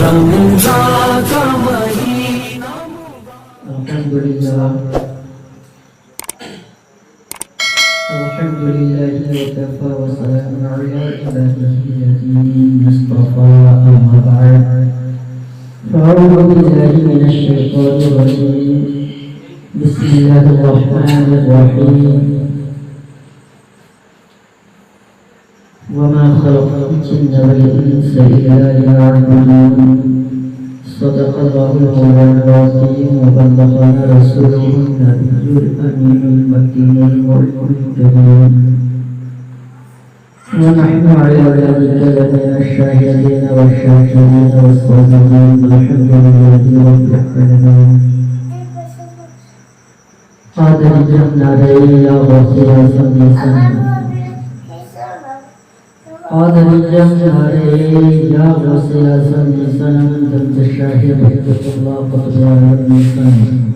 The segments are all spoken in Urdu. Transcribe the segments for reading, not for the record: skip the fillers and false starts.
رمضان کا مہینہ الحمدللہ وكفى وسلام على عباده الذين اصطفى أما بعد فأعوذ بالله من الشيطان الرجيم بسم الله الرحمن الرحيم وما خلقت الجن والإنس إلا ليعبدون صدق الله المولى العظيم وبلغنا رسوله النبي الأمين المكين المؤمن الكريم ونحن على ذلك لمن الشاهدين والشاكرين والصابرين الحمد لله رب العالمين قادر الجنة إلى غفير سميسا قادر الجنة يا غسل سميسا أنت الشاهد اتقوا الله قدر الميسان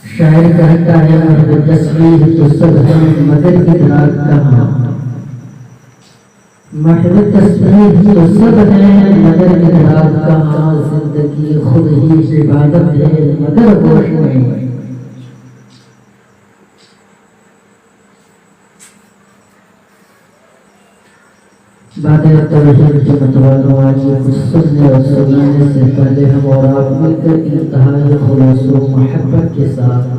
شاعر کہتا ہے مرد تصویر تو سب ہم مگر ادراک کہاں مرد تصویر تو سب ہیں مگر ادراک کہاں زندگی خود ہی عبادت ہے مگر گوش نہیں بعد توحید کے متوالوں آج کچھ سننے اور سنانے سے پہلے ہم اور آپ مل کر انتہائی خلوص و محبت کے ساتھ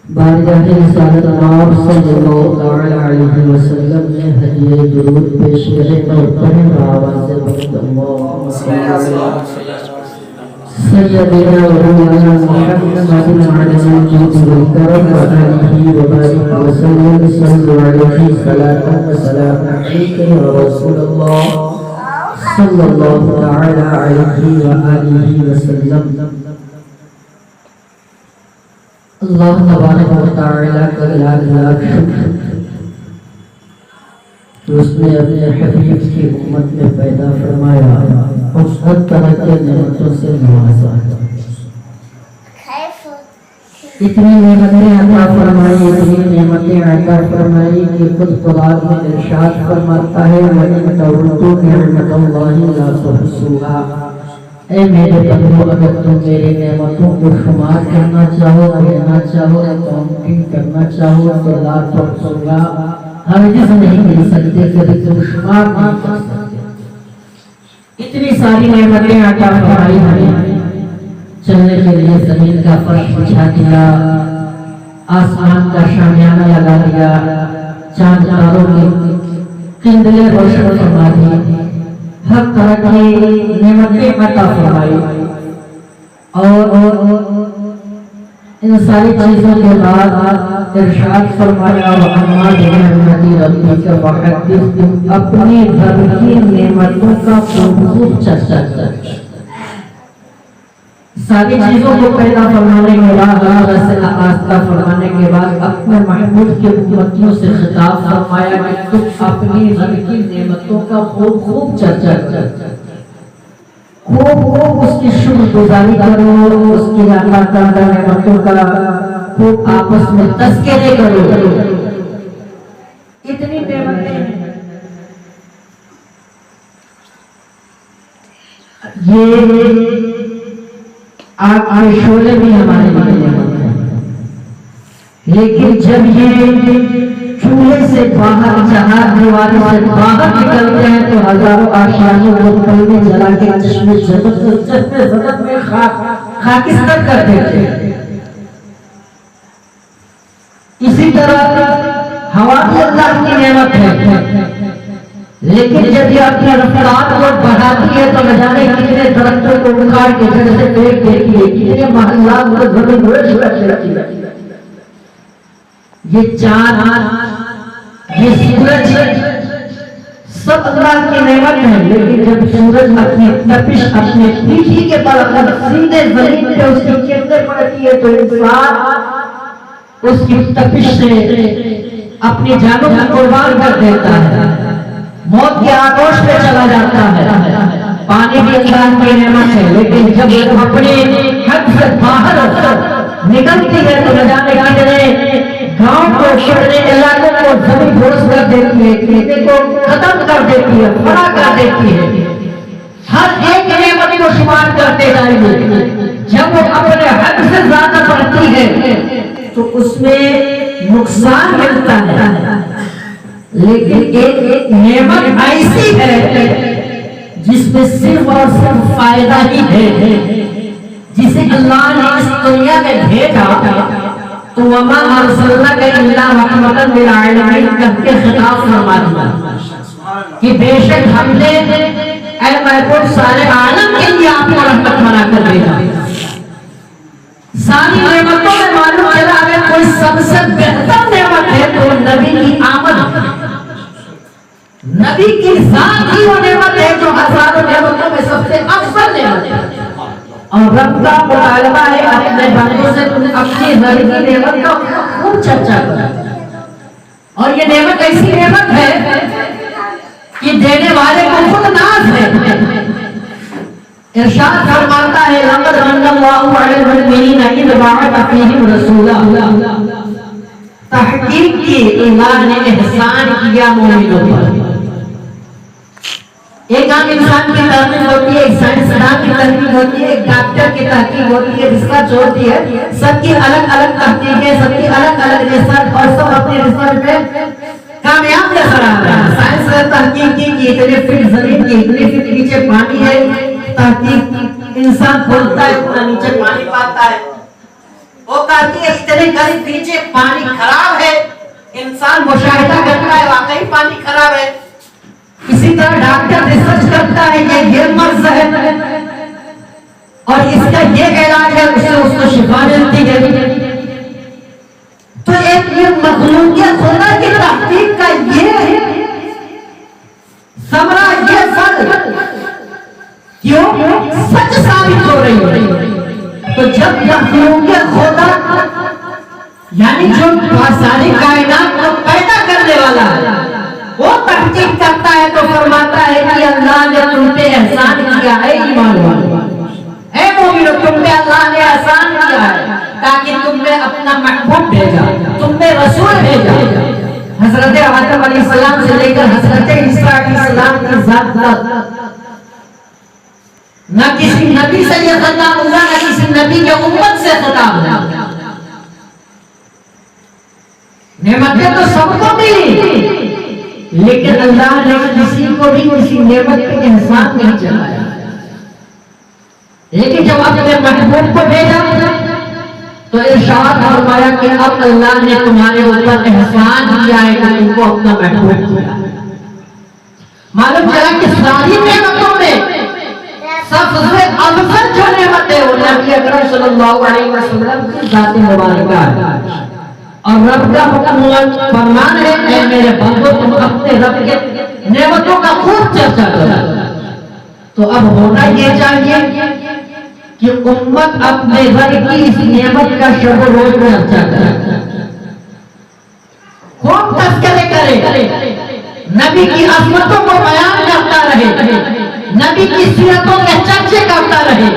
بارگاہ رسالت آپ صلی اللہ علیہ وسلم نے ہدیہ درود پیش کریں اور پڑھیں آواز سے بلند اللہم صلی سیدنا و مولانا محمد علیہ الجود والکرم وآلہ وبارک وسلم صلی علیہ صلاة و سلام علیک یا رسول اللہ صلی اللہ تعالی علیہ وآلہ وسلم اللہ تبارک و تعالی کا لاکھ لاکھ شکر کہ اس نے اپنے حبیب کی امت میں پیدا فرمایا اور ہر طرح کے نعمتوں سے نوازا اتنی نعمتیں عطا فرمائی اتنی نعمتیں عطا فرمائی کہ خود قرآن میں ارشاد فرماتا ہے وَإِن تَعُدُّوا نِعْمَتَ اللَّهِ لَا تُحْصُوهَا اے میرے بندو اگر تم میری نعمتوں کو شمار کرنا چاہو گننا چاہو کاؤنٹنگ کرنا چاہو تو لا تحصوها ہرگز نہیں مل سکتے کبھی تم شمار نہیں کر سکتے اتنی ساری نعمتیں عطا فرمائی ہمیں چلنے کے لیے زمین کا فرش بچھا دیا آسمان کا شامیانہ لگا دیا چاند تاروں کی قندلیں روشن فرما دی ہر طرح کی نعمتیں عطا فرمائی اور ان ساری چیزوں کے بعد ارشاد فرمایا وَأَمَّا بِنِعْمَتِ رَبِّكَ فَحَدِّثْ تم اپنی گھر کی نعمتوں کا خوب چرچا کر ساری چیزوں کو پیدا فرمانے کے بعد رسل آستہ فرمانے کے بعد اپنے محمود کے امتیوں سے خطاب فرمایا کہ تم اپنی گھر کی نعمتوں کا خوب چرچا کر خوب اس کی شکر گزاری کرو اس کی عطا کردہ نعمتوں کا خوب آپس میں تذکرے کرو اتنی نعمتیں یہ آگ کے شعلے بھی ہمارے لیے نعمت ہے لیکن جب یہ چولہے سے باہر چہار دیواری سے باہر نکلتے ہیں تو ہزاروں آشیانوں کو پل میں جلا کے چشم زدت میں خاکستر کر دیتے ہیں اسی طرح ہوا بھی اللہ کی نعمت ہے لیکن جب یہ اپنی رفتار کو بڑھاتی ہے تو نہ جانے کتنے درختوں کو اکھاڑ کے جڑ سے پھینک دیتی ہے کتنے محلات میں زمین گوشت رکھتی ہے یہ چاند یہ سورج سب اللہ کی نعمت ہے لیکن جب سورج اپنی تپش اپنے پیٹھی کے بل اگر سیدھے زمین پہ اس کی کرنیں پڑتی ہے تو انسان اس کی تپش سے اپنی جانوں کو قربان کر دیتا ہے موت کے آغوش پہ چلا جاتا ہے پانی بھی انسان کی نعمت ہے لیکن جب یہ اپنے حد سے باہر نکلتی ہے تو نہ جانے کتنے گاؤں کو شہری علاقوں کو زمین گھوس کر دیتی ہے کھیتی کو ختم کر دیتی ہے بڑا کر دیتی ہے ہر ایک نعمت کو شمار کرتے جائیں گے. جب وہ اپنے حد سے زیادہ بڑھتی ہے تو اس میں نقصان ملتا ہے. لیکن ایک نعمت ایسی ہے جس میں صرف اور صرف فائدہ ہی ہے، جسے اللہ نے اس دنیا میں بھیجا تو وما ارسلناک الا رحمۃ للعالمین کہہ کے خطاب فرما دیا کہ بے شک ہم نے اے محبوب سارے عالم کے لیے آپ کو رحمت بنا کر بھیجا. ساری نعمتوں میں معلوم چلا اگر کوئی سب سے بہتر نعمت ہے تو نبی کی آمد. نبی کی ذات ہی وہ نعمت ہے جو ہزاروں نعمتوں میں سب سے افضل نعمت ہے. اور رب کا مطالبہ ہے اپنے بندوں سے تم اپنی گھر کی نعمت کا خوب چرچا کرو. اور یہ نعمت ایسی نعمت ہے کہ دینے والے کو خود ناز ہے. ارشاد فرماتا ہے لقد من اللہ علی المؤمنین اذ بعث فیہم رسولا. تحقیق کی اللہ نے احسان کیا مومنوں پر. ایک عام انسان کی تحقیق ہوتی ہے، ایک سائنسدان کی تحقیق ہوتی ہے، ایک ڈاکٹر کی تحقیق ہوتی ہے، ریسرچ ہوتی ہے. سب کی الگ الگ تحقیقیں، سب کی الگ الگ ریسرچ اور سب اپنے ریسرچ میں کامیاب نظر آ رہا ہے. سائنس نے تحقیق کی کہ اتنے فٹ زمین کی اتنے فٹ نیچے پانی ہے. تحقیق انسان کھولتا ہے اتنا نیچے پانی پاتا ہے. وہ کہتی ہے اتنے قریب نیچے پانی خراب ہے. انسان مشاہدہ کرتا ہے واقعی پانی خراب ہے. اسی طرح ڈاکٹر ریسرچ کرتا ہے کہ یہ مرض ہے اور اس کا یہ علاج ہے، اس کو شفا ملتی ہے. تو ایک یہ مخلوقیت خدا کی تحقیق کا یہ ثمرہ، یہ پھل کیوں سچ ثابت ہو رہی ہے. تو جب مخلوقیت خدا یعنی جو ساری کائنات کو پیدا کرنے والا ہے وہ تحقیق کرتا ہے تو فرماتا ہے کہ اللہ نے تم پہ احسان کیا ہے. ایمان والو، اے مومنو، تم پہ اللہ نے احسان کیا ہے تاکہ تم میں اپنا محبوب بھیجا، تم میں رسول بھیجا. حضرت آدم علیہ السلام سے لے کر حضرت عیسیٰ علیہ السلام کی ذات تک نہ کسی نبی سے یہ خطاب ہوا، نہ کسی نبی کے امت سے خطاب ہوا. نعمتیں تو سب کو ملی لیکن اللہ نے کسی کو بھی کسی نعمت پہ احسان نہیں چلایا. لیکن جب اپنے محبوب کو بھیجا تو ارشاد فرمایا کہ اب اللہ نے تمہارے اوپر احسان کیا ہے کہ تم کو اپنا محبوب کیا. معلوم چلا کہ ساری نعمتوں میں سب سے افضل جو نعمت ہے وہ نبی اکرم صلی اللہ علیہ وسلم کی ذات مبارکہ ہے. اور رب کا حکم فرمان ہے اے میرے بندو تم اپنے رب کے نعمتوں کا خوب چرچا کرو. تو اب ہونا یہ چاہیے کہ امت اپنے رب کی اس نعمت کا شب و روز چرچا کرے، خوب تذکرے کرے، نبی کی عظمتوں کو بیان کرتا رہے، نبی کی سیرتوں کے چرچے کرتا رہے،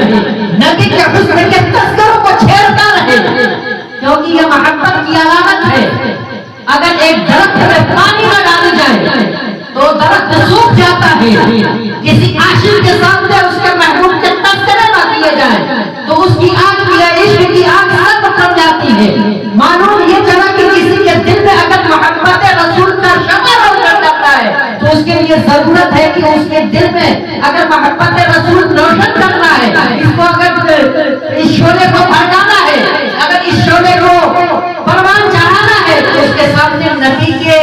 نبی کے حسن کے تذکروں کو چھیڑتا رہے. کیونکہ یہ محبت کی علامت ہے. اگر ایک درخت میں پانی نہ ڈالا جائے تو درخت سوکھ جاتا ہے. کسی عاشق کے سامنے اس کے محبوب کے تذکرے نہ کیے جائے تو اس کی آنکھ کی عشق کی آنکھ سب کر جاتی ہے. معلوم یہ چلا کہ کسی کے دل میں اگر محبت رسول کا شمع روشن کرتا ہے تو اس کے لیے ضرورت ہے کہ اس کے دل میں اگر محبت رسول روشن کرنا ہے، اس کو اگر اس شعلے کو بھڑکانا ہے، اگر اس شعلے کو پروان چڑھانا ہے تو اس کے سامنے نبی کے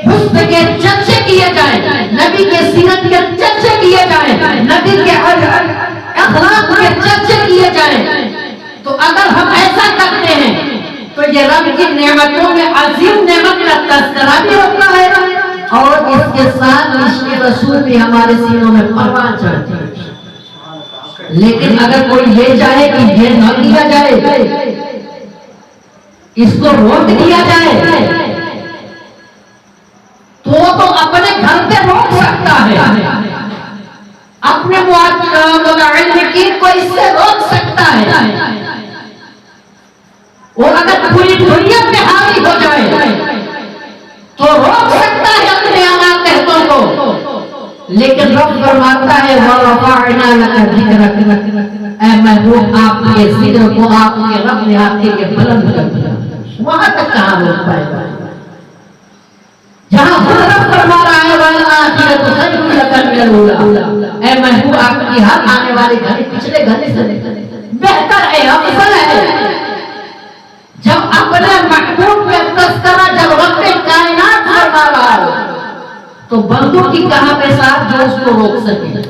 حسن کے چرچے کیے جائیں، نبی کے سیرت کے چرچے کیے جائیں، نبی کے اخلاق کے چرچے کیے جائیں. تو اگر ہم ایسا کرتے ہیں تو یہ رب کی نعمتوں میں عظیم نعمت کا تذکرہ بھی ہوتا ہے اور اس کے ساتھ عشق رسول بھی ہمارے سینوں میں پروان چڑھتی ہے. لیکن اگر کوئی یہ چاہے کہ یہ نہ کیا جائے، اس کو روک دیا جائے، تو وہ تو اپنے گھر پہ روک سکتا ہے، اپنے معلمین کو اس سے روک سکتا ہے. وہ اگر پوری دنیا پہ حاوی ہو جائے تو روک سکتا ہے اپنے آقا کہتوں کو. لیکن رب فرماتا ہے وَرَفَعْنَا لَكَ ذِكْرَكَ، اے محبوب آپ کے ذکر کو آپ کے رب نے آپ کے لیے بلند کر دیا۔ وہاں تک کہاں روک پائے گا جہاں خود رب فرما رہا ہے وَالْآخِرَةُ خَيْرٌ لَكَ مِنَ الْأُولَىٰ، اے محبوب آپ کی ہر آنے والی گھڑی پچھلے گھڑی سے بہتر ہے، افضل ہے۔ جب اپنے محبوب میں تذکرہ جب رب کائنات فرما رہا ہو تو بندوں کی کہاں پہ ساتھ جو اس کو روک سکے؟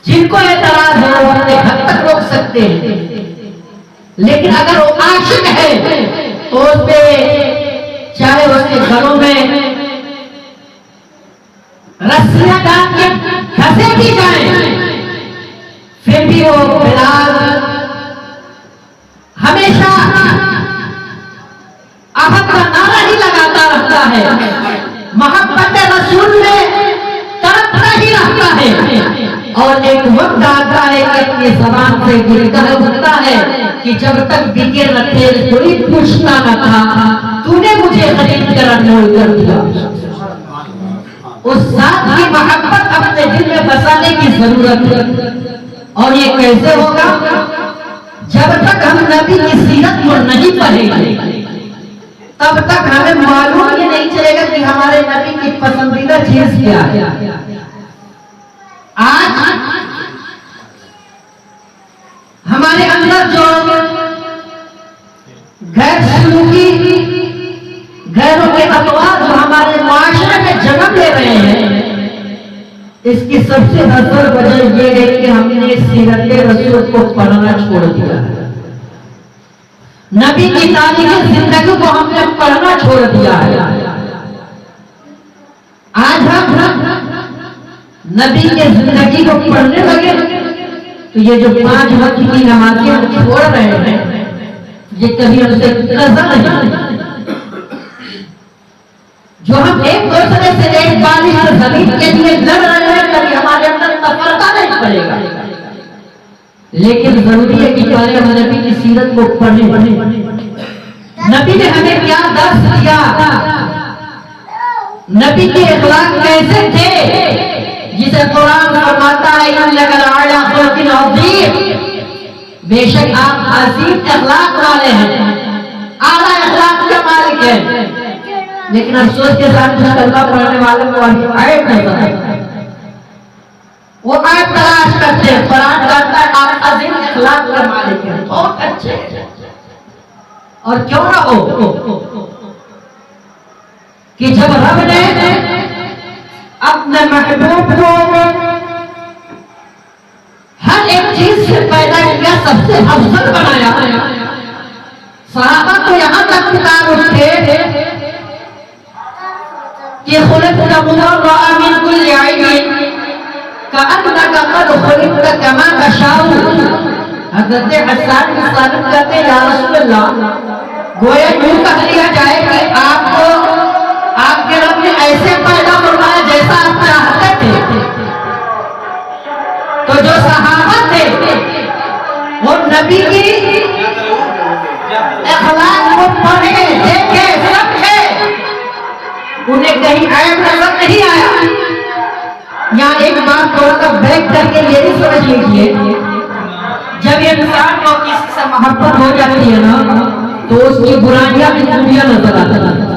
جن کو اعتراض ہے وہ اپنے گھر تک روک سکتے ہیں، لیکن اگر وہ عاشق ہے تو اس پہ چاہے اس کے گھروں میں رسیاں ڈال کے گھسے بھی جائیں پھر بھی وہ بلال ہمیشہ احد کا نعرہ ہی لگاتا رہتا ہے، محبت رسول میں تڑپتا ہی رہتا ہے، اور ایک وقت آتا ہے کہ اپنی زبان سے گر کر اٹھتا ہے کہ جب تک بکے نہ تھے کوئی پوچھتا نہ تھا، تو نے مجھے خرید کر انمول کر دیا۔ اس ذات کی محبت اپنے دل میں بسانے کی ضرورت ہے، اور یہ کیسے ہوگا؟ جب تک ہم نبی کی سیرت کو نہیں پڑھیں گے تب تک ہمیں معلوم یہ نہیں چلے گا کہ ہمارے نبی کی پسندیدہ چیز کیا ہے۔ آج ہمارے اندر جو غیر سلوکی غیروں کے اطوار جو ہمارے معاشرے میں جنم لے رہے ہیں، اس کی سب سے اصل وجہ یہ ہے کہ ہم نے سیرت رسول کو پڑھنا چھوڑ دیا ہے، نبی کی تاریخ زندگی کو ہم نے پڑھنا چھوڑ دیا ہے۔ آج ہم نبی کے زندگی کو پڑھنے لگے تو یہ جو 5 وقت کی نمازیں ہم چھوڑ رہے ہیں یہ کبھی ہم سے قضا نہیں، جو ہم ایک دوسرے سے ایک بالش زمین کے لیے لڑ رہے ہیں کبھی ہمارے اندر تفرقہ نہیں پڑے گا، لیکن ضروری ہے کہ پہلے ہم نبی کی سیرت کو پڑھیں۔ نبی نے ہمیں کیا درس دیا، نبی کے اخلاق کیسے تھے، جسے قرآن فرماتا ہے اِنَّكَ لَعَلَىٰ خُلُقٍ عَظِيمٍ، بے شک آپ عظیم اخلاق والے ہیں، اعلیٰ اخلاق کے مالک ہیں، لیکن افسوس کے ساتھ جو اللہ پڑھنے والے کو عیب نظر آتا ہے، وہ عیب تلاش کرتے ہیں۔ قرآن کہتا ہے آپ عظیم اخلاق کے مالک ہیں، بہت اچھے ہیں، اور کیوں نہ ہو کہ جب رب نے اپنے محبوب کو ہر ایک چیز سے پیدا کیا سب سے افضل بنایا، صحابہ کو یہاں تک پکار اٹھے کہ خلقت مبرأ من کل عیب کأنک قد خلقت کما تشاء۔ حضرت حسان کی صادق کہتے ہیں یا رسول اللہ، گویا یوں کہہ لیا جائے کہ آپ کو آپ کے رب نے ایسے پیدا فرمایا جیسا آپ چاہتے تھے۔ تو جو صحابہ تھے وہ نبی کی اخلاق کو پڑھے دیکھے سمجھے، انہیں کہیں عیب نظر نہیں آیا۔ یہاں ایک بات تھوڑا سا بیک کر کے یہ بھی سمجھ لیجیے، جب انسان کو کسی سے محبت ہو جاتی ہے نا تو اس کی برائیاں بھی خوبیاں نظر آتی ہیں،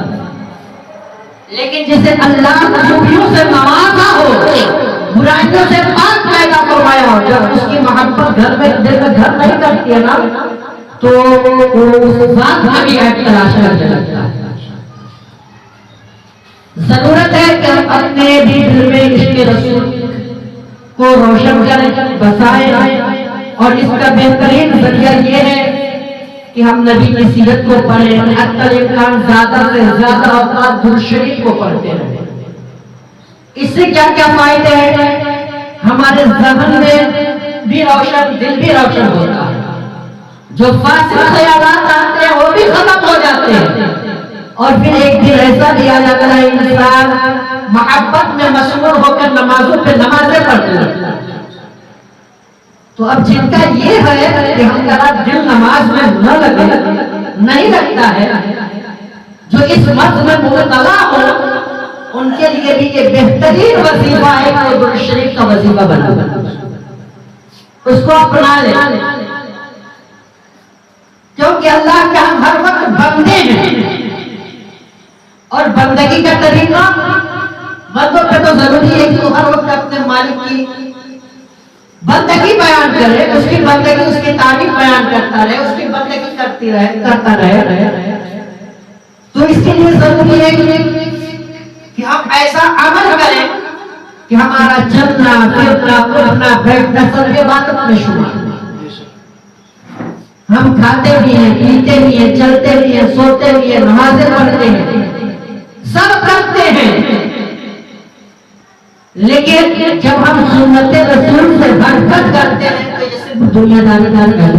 لیکن جسے اللہ خوبیوں سے نوازا ہو، برائیوں سے پاک پیدا فرمایا ہو، جب اس کی محبت گھر میں دل میں گھر نہیں کرتی ہے نا تو اس ذات میں بھی عیب تلاش کرنے لگتا ہے۔ ضرورت ہے کہ ہم اپنے بھی دل میں عشق رسول کو روشن کریں، بسائیں، اور اس کا بہترین ذریعہ یہ ہے کہ ہم نبی کی سیرت کو پڑھیں، حتی امکان زیادہ سے زیادہ اوقات درود شریف کو پڑھتے رہیں۔ اس سے کیا کیا فائدے ہیں؟ ہمارے ذہن میں بھی روشن، دل بھی روشن ہوتا ہے، جو فاسد خیالات آتے ہیں وہ بھی ختم ہو جاتے ہیں، اور پھر ایک دن ایسا بھی آ جاتا ہے انسان محبت میں مشغول ہو کر نمازوں پہ نمازیں پڑھتے ہیں۔ تو اب جن کا یہ ہے کہ ہم کا دل نماز میں نہ لگے، نہیں لگتا ہے، جو اس مرض میں مبتلا ہو ان کے لیے بھی یہ بہترین وظیفہ ہے کہ درود شریف کا وظیفہ بنا، اس کو اپنا لیں، کیونکہ اللہ کے ہم ہر وقت بندے ہیں، اور بندگی کا طریقہ بندوں پہ تو ضروری ہے کہ وہ ہر وقت اپنے مالک کی بندگی بیان کرے، اس کی بندگی، اس کی تعریف بیان کرتا رہے، اس کی بندگی کرتا رہے۔ تو اس کے لیے ضروری ہے کہ ہم ایسا عمل کریں کہ ہمارا چلنا پھرنا اٹھنا بیٹھنا سب عبادت میں شمار، ہم کھاتے بھی ہیں، پیتے بھی ہیں، چلتے بھی ہیں، سوتے بھی ہیں، نمازیں پڑھتے ہیں، سب کرتے ہیں، لیکن جب ہم سنت رسول سے ہٹ کرتے ہیں تو یہ صرف دنیا داری کرتے ہیں۔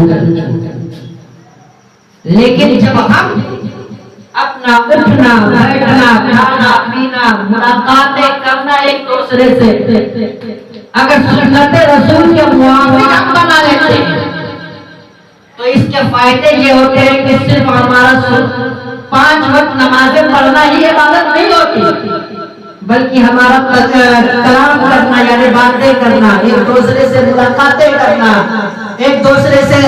لیکن جب ہم اپنا اٹھنا بیٹھنا کھانا پینا ملاقاتیں کرنا ایک دوسرے سے اگر سنت رسول کے موافق ہم بنا لیتے ہیں تو اس کے فائدے یہ ہوتے ہیں کہ صرف ہمارا 5 وقت نمازیں پڑھنا ہی عبادت نہیں ہوتی، بلکہ ہمارا کلام کرنا یعنی باتیں کرنا، ایک دوسرے سے ملاقاتیں کرنا، ایک دوسرے سے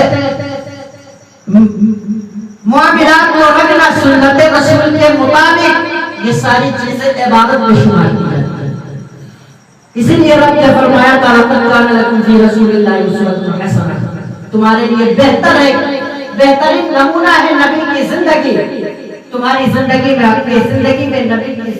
معاملات کو رکھنا سنت رسول کے مطابق، یہ ساری چیزیں عبادت میں شمار کی جاتی ہیں۔ اسی لیے رب نے فرمایا تھا لقد کان لکم فی رسول اللہ اسوۃ حسنہ، تمہارے لیے بہتر ہے، بہترین نمونہ ہے نبی کی زندگی، تمہاری زندگی میں، اپنی زندگی میں نبی کی